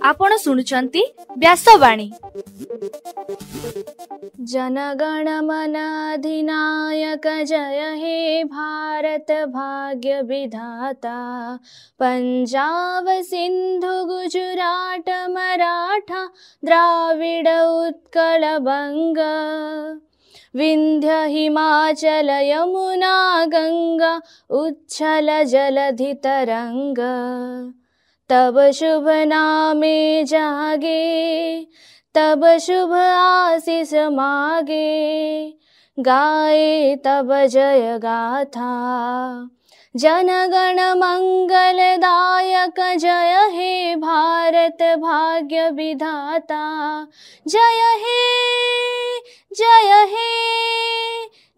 आपण सुनुचंती व्यासवाणी। जनगण मन अधिनायक जय हे भारत भाग्य विधाता। पंजाब सिंधु गुजरात मराठा द्राविड उत्कल बंग। विंध्य हिमाचल यमुना गंगा उच्छल जलधि तरंग। तब शुभ नामे जागे तब शुभ आशीष मागे। गाए तब जय गाथा जनगण मंगलदायक जय हे भारत भाग्य विधाता। जय हे जय हे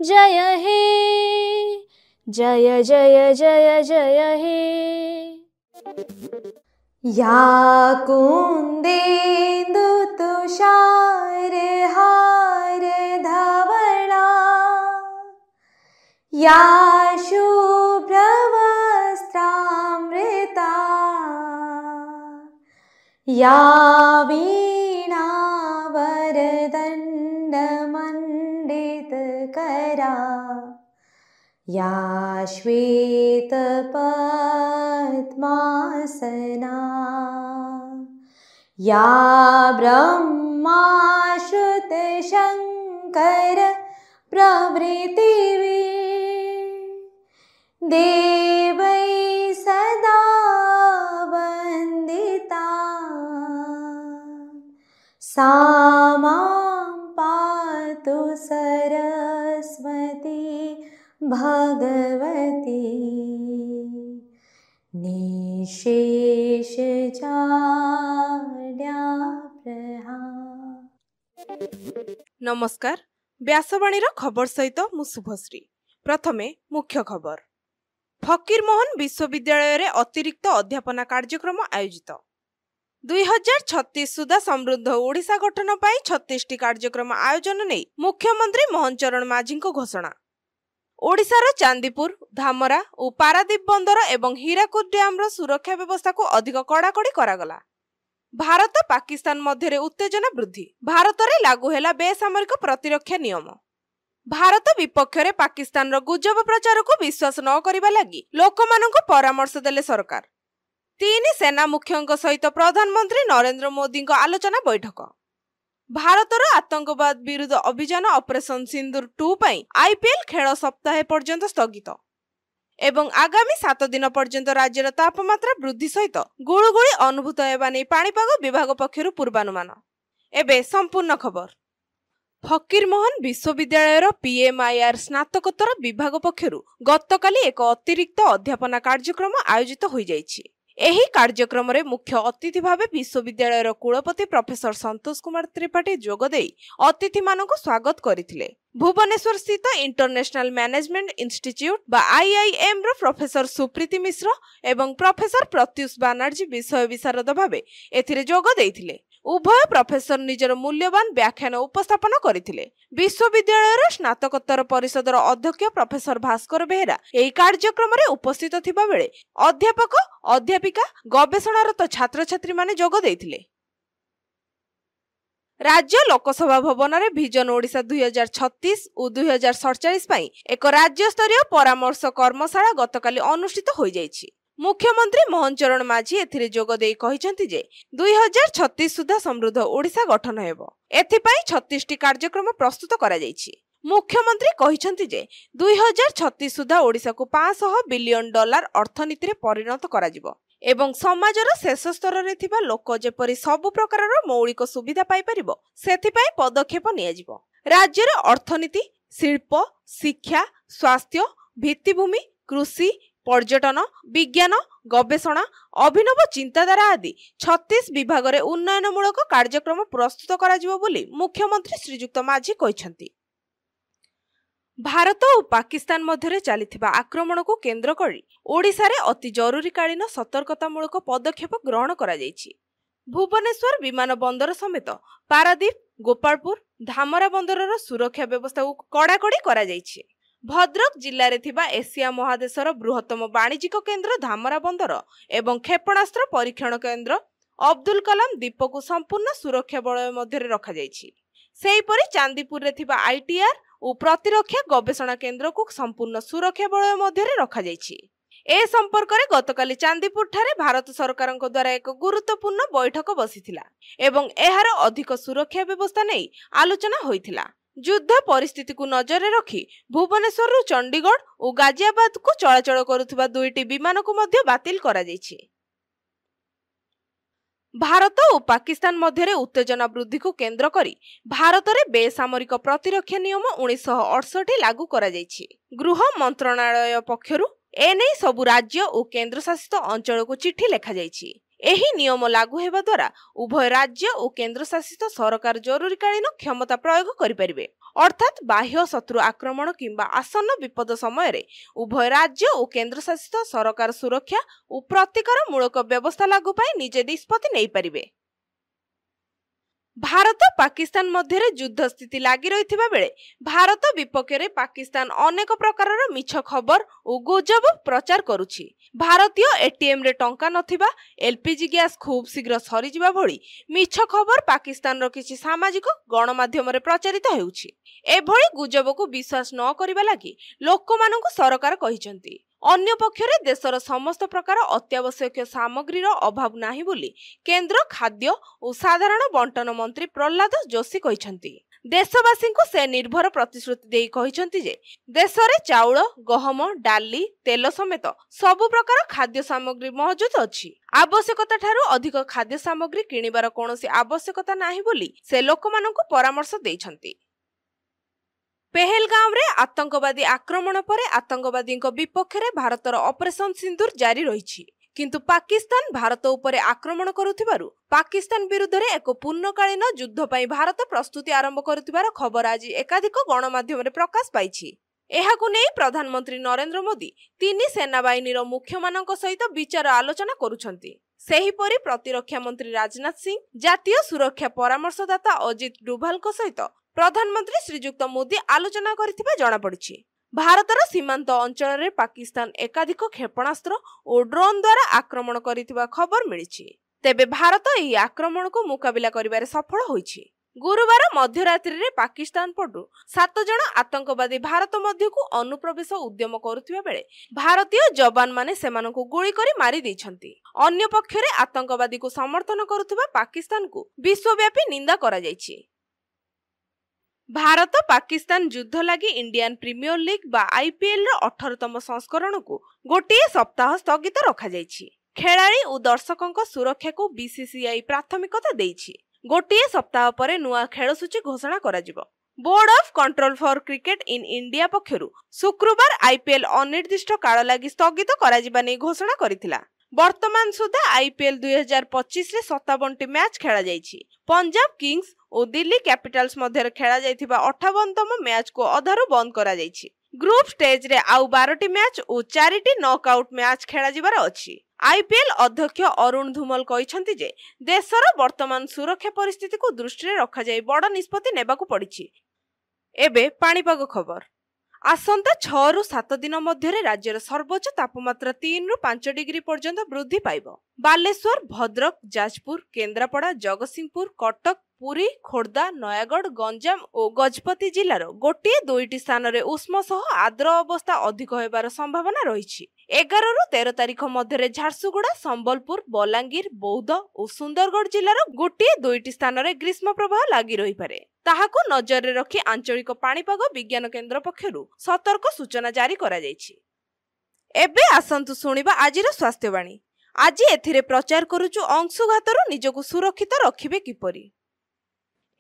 जय हे जय जय जय जय हे। या कुंदेन्दु तुषार हार धवला। या शुभ्र वस्त्रामृता। या वीणा वरदंड मंडित करा। या श्वेत पद्मासना। या ब्रह्मा श्रुत शंकर प्रभृति देवै सदा वंदिता। सा मां पातु सरस्वती भगवती। निशेष नमस्कार, व्यासवाणीर खबर सहित मु शुभश्री। प्रथमे मुख्य खबर। फकीरमोहन विश्वविद्यालय रे अतिरिक्त अध्यापना कार्यक्रम आयोजित। 2036 सुधा समृद्ध ओडिशा गठन पाई 36टी कार्यक्रम आयोजन नहीं मुख्यमंत्री मोहन चरण माझी घोषणा। ओडिशार चांदीपुर, धामरा और पारादीप बंदर एवं हीराकुद डैम रो सुरक्षा व्यवस्था को अधिक कड़ाकड़ी करागला। भारत पाकिस्तान मध्य उत्तेजना वृद्धि। भारत रे लागू हेला बेसामरिक प्रतिरक्षा नियम। भारत विपक्ष रे पाकिस्तान रो गुजब प्रचार को विश्वास न करिबा लागि लोकमानंको परामर्श देले सरकार। 3 सेना मुख्यंक सहित प्रधानमंत्री नरेंद्र मोदी को आलोचना बैठक। भारतर आतंकवाद विरुद्ध अभियान ऑपरेशन सिंदूर 2 पई आईपीएल खेल सप्ताह पर्यंत स्थगित एवं आगामी 7 दिन पर्यंत राज्यर तापमात्रा वृद्धि सहित गुळुगुळी अनुभूत हेबा नै पाणीपाग विभाग पक्षरु पूर्वानुमान। एबे संपूर्ण खबर। फकीरमोहन विश्वविद्यालयर पीएमआईआर स्नातकोत्तर विभाग पक्षरु गतकाली एक अतिरिक्त अध्यापना कार्यक्रम आयोजित होई जायछि। एही कार्यक्रम रे मुख्य अतिथि भावे विश्वविद्यालयर कुलपति प्रोफेसर संतोष कुमार त्रिपाठी जोगदेई अतिथि मानक स्वागत करिथिले। भुवनेश्वर स्थित इंटरनेशनल मैनेजमेंट इंस्टीट्यूट बा आईआईएम रो प्रोफेसर सुप्रीति मिश्र एवं प्रोफेसर प्रत्युष बानर्जी विषय विशारद भावे एथिरे जोग देइथिले। उभय प्रोफेसर निजर मूल्यवान व्याख्यान उपस्थापन करिथिले। विश्वविद्यालयर स्नातकोत्तर परिषदर अध्यक्ष प्रोफेसर भास्कर बेहेरा एही कार्यक्रम रे उपस्थित थिबा बेले अध्यापक अध्यापिका गवेषणारत छात्र छात्री माने जोग देइथिले। राज्य लोकसभा भवन रे विजन ओडिशा 2036 और 2047 पई एक राज्य स्तरीय परामर्श कर्मशाला गतकाली अनुष्ठित होई जायछि। मुख्यमंत्री मोहन चरण माझी एथिरे जोग देई कहिसंति जे 2036 सुधा समृद्ध ओडिशा गठन हेबो। एथिपई 36टी कार्यक्रम प्रस्तुत करा जायछि। मुख्यमंत्री कहिसंति जे 2036 सुधा ओडिशा को $500 बिलियन अर्थनीति रे परिणत करा जिवो एवं समाजर शेष स्तर रे थिबा लोक जेपरि सब प्रकारर मौलिक सुविधा पाई परिबो सेथिपई पदक्षेप निया जिवो। राज्यर अर्थनीति, शिल्प, शिक्षा, स्वास्थ्य, भित्तिभूमि, कृषि, पर्यटन, विज्ञान, गवेषणा, अभिनव चिंताधारा आदि 36 विभाग रे उन्नयनमूलक कार्यक्रम प्रस्तुत करा जिवो बोली मुख्यमंत्री श्रीजुक्त माझी कहिसंति। भारत और पाकिस्तान मध्य चलिथिबा आक्रमण को केंद्र करी ओडिशा रे अति जरूरीकालीन सतर्कतामूलक पदक्षेप ग्रहण करा जायछि। भुवनेश्वर विमान बंदर समेत पारादीप, गोपालपुर, धामरा बंदरर सुरक्षा व्यवस्था को कड़ाकड़ी करा जायछि। ଭଦ୍ରକ ଜିଲ୍ଲାରେ ଥିବା ଏସିଆ ମହାଦେଶର ବୃହତ୍ତମ ବାଣିଜ୍ୟିକ କେନ୍ଦ୍ର ଧାମରା ବନ୍ଦର ଏବଂ କ୍ଷେପଣାସ୍ତ୍ର ପରୀକ୍ଷଣ କେନ୍ଦ୍ର ଅବଦୁଲ କଲାମ ଦ୍ୱୀପକୁ ସମ୍ପୂର୍ଣ୍ଣ ସୁରକ୍ଷା ବଳୟ ମଧ୍ୟରେ ରଖାଯାଇଛି। ସେହିପରି ଚାନ୍ଦିପୁରରେ ଥିବା ଆଇଟିଆର ଓ ପ୍ରତିରକ୍ଷା ଗବେଷଣା କେନ୍ଦ୍ରକୁ ସମ୍ପୂର୍ଣ୍ଣ ସୁରକ୍ଷା ବଳୟ ମଧ୍ୟରେ ରଖାଯାଇଛି। ଏ ସମ୍ପର୍କରେ ଗତକାଲି ଚାନ୍ଦିପୁରଠାରେ ଭାରତ ସରକାରଙ୍କ ଦ୍ୱାରା ଏକ ଗୁରୁତ୍ୱପୂର୍ଣ୍ଣ ବୈଠକ ବସିଥିଲା ଏବଂ ଏହାର ଅଧିକ ସୁରକ୍ଷା ବ୍ୟବସ୍ଥା ନେଇ ଆଲୋଚନା ହୋଇଥିଲା। ଯୁଦ୍ଧ ପରିସ୍ଥିତିକୁ ନଜରରେ ରଖି ଭୁବନେଶ୍ୱରରୁ ଚଣ୍ଡିଗଡ଼ ଓ ଗାଜିଆବାଦକୁ ଚଳାଚଳ କରୁଥିବା 2ଟି ବିମାନକୁ ମଧ୍ୟ ବାତିଲ କରାଯାଇଛି। ଭାରତ ଓ ପାକିସ୍ତାନ ମଧ୍ୟରେ ଉତ୍ତେଜନା ବୃଦ୍ଧିକୁ କେନ୍ଦ୍ର କରି ଭାରତରେ ବେସାମରିକ ପ୍ରତିରକ୍ଷା ନିୟମ 1968 ଲାଗୁ କରାଯାଇଛି। ଗୃହ ମନ୍ତ୍ରଣାଳୟ ପକ୍ଷରୁ ଏନେଇ ସବୁ ରାଜ୍ୟ ଓ କେନ୍ଦ୍ରଶାସିତ ଅଞ୍ଚଳକୁ ଚିଠି ଲେଖାଯାଇଛି। ଏହି ନିୟମ ଲାଗୁ ହେବା ଦ୍ୱାରା ଉଭୟ ରାଜ୍ୟ ଓ କେନ୍ଦ୍ରଶାସିତ ସରକାର ଜରୁରୀକାଳୀନ କ୍ଷମତା ପ୍ରୟୋଗ କରିପାରିବେ, ଅର୍ଥାତ୍ ବାହ୍ୟ ଶତ୍ରୁ ଆକ୍ରମଣ କିମ୍ବା ଆସନ୍ନ ବିପଦ ସମୟରେ ଉଭୟ ରାଜ୍ୟ ଓ କେନ୍ଦ୍ରଶାସିତ ସରକାର ସୁରକ୍ଷା ଓ ପ୍ରତିକାରମୂଳକ ବ୍ୟବସ୍ଥା ଲାଗୁ ପାଇଁ ନିଜେ ନିଷ୍ପତ୍ତି ନେଇପାରିବେ। ଭାରତ ପାକିସ୍ତାନ ମଧ୍ୟରେ ଯୁଦ୍ଧ ସ୍ଥିତି ଲାଗି ରହିଥିବା ବେଳେ ଭାରତ ବିପକ୍ଷରେ ପାକିସ୍ତାନ ଅନେକ ପ୍ରକାରର ମିଛ ଖବର ଓ ଗୁଜବ ପ୍ରଚାର କରୁଛି। ଭାରତୀୟ ଏଟିଏମ୍ରେ ଟଙ୍କା ନଥିବା, ଏଲ୍ପିଜି ଗ୍ୟାସ୍ ଖୁବ୍ ଶୀଘ୍ର ସରିଯିବା ଭଳି ମିଛ ଖବର ପାକିସ୍ତାନର କିଛି ସାମାଜିକ ଗଣମାଧ୍ୟମରେ ପ୍ରଚାରିତ ହେଉଛି। ଏଭଳି ଗୁଜବକୁ ବିଶ୍ୱାସ ନ କରିବା ଲାଗି ଲୋକମାନଙ୍କୁ ସରକାର କହିଛନ୍ତି। ଅନ୍ୟପକ୍ଷରେ ଦେଶର ସମସ୍ତ ପ୍ରକାର ଅତ୍ୟାବଶ୍ୟକୀୟ ସାମଗ୍ରୀର ଅଭାବ ନାହିଁ ବୋଲି କେନ୍ଦ୍ର ଖାଦ୍ୟ ଓ ସାଧାରଣ ବଣ୍ଟନ ମନ୍ତ୍ରୀ ପ୍ରହ୍ଲାଦ ଯୋଶୀ କହିଛନ୍ତି। ଦେଶବାସୀଙ୍କୁ ସେ ନିର୍ଭର ପ୍ରତିଶ୍ରୁତି ଦେଇ କହିଛନ୍ତି ଯେ ଦେଶରେ ଚାଉଳ, ଗହମ, ଡାଲି, ତେଲ ସମେତ ସବୁ ପ୍ରକାର ଖାଦ୍ୟ ସାମଗ୍ରୀ ମହଜୁଦ ଅଛି। ଆବଶ୍ୟକତା ଠାରୁ ଅଧିକ ଖାଦ୍ୟ ସାମଗ୍ରୀ କିଣିବାର କୌଣସି ଆବଶ୍ୟକତା ନାହିଁ ବୋଲି ସେ ଲୋକମାନଙ୍କୁ ପରାମର୍ଶ ଦେଇଛନ୍ତି। ପେହେଲଗାଁରେ ଆତଙ୍କବାଦୀ ଆକ୍ରମଣ ପରେ ଆତଙ୍କବାଦୀଙ୍କ ବିପକ୍ଷରେ ଭାରତର ଅପରେସନ ସିନ୍ଦୁର ଜାରି ରହିଛି। କିନ୍ତୁ ପାକିସ୍ତାନ ଭାରତ ଉପରେ ଆକ୍ରମଣ କରୁଥିବାରୁ ପାକିସ୍ତାନ ବିରୁଦ୍ଧରେ ଏକ ପୂର୍ଣ୍ଣକାଳୀନ ଯୁଦ୍ଧ ପାଇଁ ଭାରତ ପ୍ରସ୍ତୁତି ଆରମ୍ଭ କରୁଥିବାର ଖବର ଆଜି ଏକାଧିକ ଗଣମାଧ୍ୟମରେ ପ୍ରକାଶ ପାଇଛି। ଏହାକୁ ନେଇ ପ୍ରଧାନମନ୍ତ୍ରୀ ନରେନ୍ଦ୍ର ମୋଦି 3 ସେନାବାହିନୀର ମୁଖ୍ୟମାନଙ୍କ ସହିତ ବିଚାର ଆଲୋଚନା କରୁଛନ୍ତି। ସେହିପରି ପ୍ରତିରକ୍ଷା ମନ୍ତ୍ରୀ ରାଜନାଥ ସିଂ, ଜାତୀୟ ସୁରକ୍ଷା ପରାମର୍ଶଦାତା ଅଜିତ ଡୋଭାଲଙ୍କ ସହିତ ପ୍ରଧାନମନ୍ତ୍ରୀ ଶ୍ରୀଯୁକ୍ତ ମୋଦି ଆଲୋଚନା କରିଥିବା ଜଣାପଡ଼ିଛି। ଭାରତର ସୀମାନ୍ତ ଅଞ୍ଚଳରେ ପାକିସ୍ତାନ ଏକାଧିକ କ୍ଷେପଣାସ୍ତ୍ର ଓ ଡ୍ରୋନ୍ ଦ୍ୱାରା ଆକ୍ରମଣ କରିଥିବା ଖବର ମିଳିଛି। ତେବେ ଭାରତ ଏହି ଆକ୍ରମଣକୁ ମୁକାବିଲା କରିବାରେ ସଫଳ ହୋଇଛି। ଗୁରୁବାର ମଧ୍ୟରାତ୍ରିରେ ପାକିସ୍ତାନ ପଟୁ 7 ଜଣ ଆତଙ୍କବାଦୀ ଭାରତ ମଧ୍ୟକୁ ଅନୁପ୍ରବେଶ ଉଦ୍ୟମ କରୁଥିବା ବେଳେ ଭାରତୀୟ ଯବାନମାନେ ସେମାନଙ୍କୁ ଗୁଳି କରି ମାରି ଦେଇଛନ୍ତି। ଅନ୍ୟପକ୍ଷରେ ଆତଙ୍କବାଦୀକୁ ସମର୍ଥନ କରୁଥିବା ପାକିସ୍ତାନକୁ ବିଶ୍ୱବ୍ୟାପୀ ନିନ୍ଦା କରାଯାଇଛି। ଭାରତ ପାକିସ୍ତାନ ଯୁଦ୍ଧ ଲାଗି ଇଣ୍ଡିଆନ୍ ପ୍ରିମିୟର ଲିଗ୍ ବା ଆଇପିଏଲ୍ର 18ତମ ସଂସ୍କରଣକୁ ଗୋଟିଏ ସପ୍ତାହ ସ୍ଥଗିତ ରଖାଯାଇଛି। ଖେଳାଳି ଓ ଦର୍ଶକଙ୍କ ସୁରକ୍ଷାକୁ ବିସିସିଆଇ ପ୍ରାଥମିକତା ଦେଇଛି। ଗୋଟିଏ ସପ୍ତାହ ପରେ ନୂଆ ଖେଳସୂଚୀ ଘୋଷଣା କରାଯିବ। Board of control for cricket in India ପକ୍ଷରୁ ଶୁକ୍ରବାର ଆଇପିଏଲ୍ ଅନିର୍ଦ୍ଦିଷ୍ଟ କାଳ ଲାଗି ସ୍ଥଗିତ କରାଯିବା ନେଇ ଘୋଷଣା କରିଥିଲା। ବର୍ତ୍ତମାନ ସୁଦ୍ଧା ଆଇପିଏଲ୍ 2025ରେ 57ଟି ମ୍ୟାଚ୍ ଖେଳାଯାଇଛି। ପଞ୍ଜାବ କିଙ୍ଗସ୍ ଓ ଦିଲ୍ଲୀ କ୍ୟାପିଟାଲ୍ସ ମଧ୍ୟରେ ଖେଳାଯାଇଥିବା 58ତମ ମ୍ୟାଚ୍କୁ ଅଧାରୁ ବନ୍ଦ କରାଯାଇଛି। ଗ୍ରୁପ ଷ୍ଟେଜ୍ରେ ଆଉ 12ଟି ମ୍ୟାଚ୍ ଓ 4ଟି ନକ୍ଆଉଟ୍ ମ୍ୟାଚ୍ ଖେଳାଯିବାର ଅଛି। ଆଇପିଏଲ୍ ଅଧ୍ୟକ୍ଷ ଅରୁଣ ଧୁମଲ କହିଛନ୍ତି ଯେ ଦେଶର ବର୍ତ୍ତମାନ ସୁରକ୍ଷା ପରିସ୍ଥିତିକୁ ଦୃଷ୍ଟିରେ ରଖାଯାଇ ବଡ଼ ନିଷ୍ପତ୍ତି ନେବାକୁ ପଡ଼ିଛି। ଏବେ ପାଣିପାଗ ଖବର। ଆସନ୍ତା 6ରୁ 7 ଦିନ ମଧ୍ୟରେ ରାଜ୍ୟର ସର୍ବୋଚ୍ଚ ତାପମାତ୍ରା 3ରୁ 5 ଡିଗ୍ରୀ ପର୍ଯ୍ୟନ୍ତ ବୃଦ୍ଧି ପାଇବ। ବାଲେଶ୍ୱର, ଭଦ୍ରକ, ଯାଜପୁର, କେନ୍ଦ୍ରାପଡ଼ା, ଜଗତସିଂହପୁର, କଟକ, ପୁରୀ, ଖୋର୍ଦ୍ଧା, ନୟାଗଡ଼, ଗଞ୍ଜାମ ଓ ଗଜପତି ଜିଲ୍ଲାର 1-2ଟି ସ୍ଥାନରେ ଉଷ୍ମ ସହ ଆର୍ଦ୍ର ଅବସ୍ଥା ଅଧିକ ହେବାର ସମ୍ଭାବନା ରହିଛି। 11ରୁ 13 ତାରିଖ ମଧ୍ୟରେ ଝାରସୁଗୁଡ଼ା, ସମ୍ବଲପୁର, ବଲାଙ୍ଗୀର, ବୌଦ୍ଧ ଓ ସୁନ୍ଦରଗଡ଼ ଜିଲ୍ଲାର 1-2ଟି ସ୍ଥାନରେ ଗ୍ରୀଷ୍ମ ପ୍ରବାହ ଲାଗି ରହିପାରେ। ତାହାକୁ ନଜରରେ ରଖି ଆଞ୍ଚଳିକ ପାଣିପାଗ ବିଜ୍ଞାନ କେନ୍ଦ୍ର ପକ୍ଷରୁ ସତର୍କ ସୂଚନା ଜାରି କରାଯାଇଛି। ଏବେ ଆସନ୍ତୁ ଶୁଣିବା ଆଜିର ସ୍ୱାସ୍ଥ୍ୟବାଣୀ। ଆଜି ଏଥିରେ ପ୍ରଚାର କରୁଛୁ ଅଂଶୁଘାତରୁ ନିଜକୁ ସୁରକ୍ଷିତ ରଖିବେ କିପରି।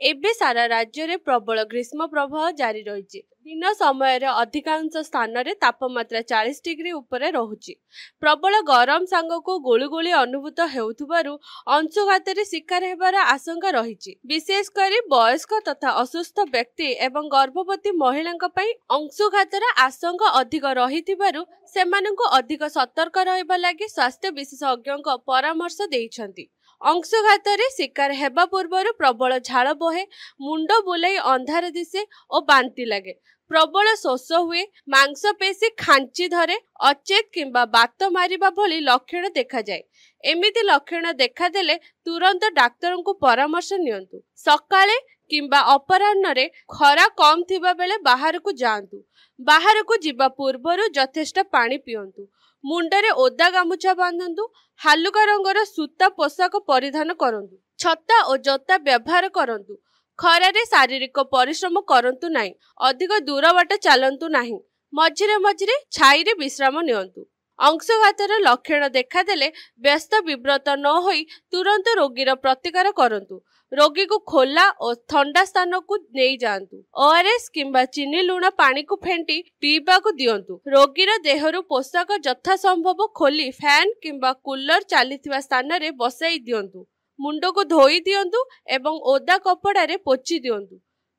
ଏବେ ସାରା ରାଜ୍ୟରେ ପ୍ରବଳ ଗ୍ରୀଷ୍ମ ପ୍ରବାହ ଜାରି ରହିଛି। ଦିନ ସମୟରେ ଅଧିକାଂଶ ସ୍ଥାନରେ ତାପମାତ୍ରା 40 ଡିଗ୍ରୀ ଉପରେ ରହୁଛି। ପ୍ରବଳ ଗରମ ସାଙ୍ଗକୁ ଗୁଳୁଗୁଳି ଅନୁଭୂତ ହେଉଥିବାରୁ ଅଂଶୁଘାତରେ ଶିକାର ହେବାର ଆଶଙ୍କା ରହିଛି। ବିଶେଷ କରି ବୟସ୍କ ତଥା ଅସୁସ୍ଥ ବ୍ୟକ୍ତି ଏବଂ ଗର୍ଭବତୀ ମହିଳାଙ୍କ ପାଇଁ ଅଂଶୁଘାତର ଆଶଙ୍କା ଅଧିକ ରହିଥିବାରୁ ସେମାନଙ୍କୁ ଅଧିକ ସତର୍କ ରହିବା ଲାଗି ସ୍ୱାସ୍ଥ୍ୟ ବିଶେଷଜ୍ଞଙ୍କ ପରାମର୍ଶ ଦେଇଛନ୍ତି। ଅଂଶୁଘାତରେ ଶିକାର ହେବା ପୂର୍ବରୁ ପ୍ରବଳ ଝାଳ ବୋହେ, ମୁଣ୍ଡ ବୁଲାଇ ଅନ୍ଧାର ଦିଶେ ଓ ବାନ୍ତି ଲାଗେ। प्रबल शोष हुए, मांसपेशी खांची धरे, अचेत किंबा बात मारिबा भली लक्षण देखा जाए। एमिति लक्षण देखादेले तुरंत डाक्तर को परामर्श नियंतु। सकाळे किंबा अपराह्न खरा कम थिबा बेले बाहर को जांतु। बाहर को जिबा पूर्वरु यथेष्ट पानी पियंतु। मुंडरे ओदा गामुछा बांधंतु। हालुका रंगर सूता पोशाक परिधान करंतु। छता और जोता व्यवहार करंतु। खरारे शारीरिक परिश्रम करंतु नाही। अधिक दूर बाट चलंतु नाही। मझिरे मझिरे छाईरे विश्राम नियंतु। अंशघातर लक्षण देखादेले व्यस्त विव्रत न होई तुरंत रोगीर प्रतिकार करंतु। रोगी को खोला और ठंडा स्थान को नहीं जांतु। ओआरएस किंबा चीनी लुण पानी को फेंटी पीबा को दियंतु। रोगीर देहरु पोशाक यथा संभव खोली फैन किंबा कूलर चलीथिबा स्थान रे बसाई दियंतु। मुंड को धोई दियंतु एवं ओदा कपड़ा रे पोछि दियंतु।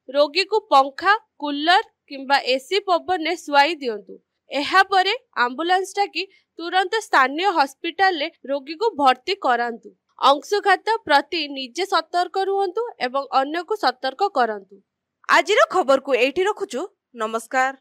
रोगी को पंखा, कूलर किंबा एसी पवन ने सुआई दियंतु। एहा परे एम्बुलेंस टाकी तुरंत स्थानीय हॉस्पिटल रे रोगी को भर्ती करांतु। अंशघात प्रति निजे सतर्क रुहंतु एवं अन्य को सतर्क करंतु। आजिर खबर को एठी रखुछु। नमस्कार।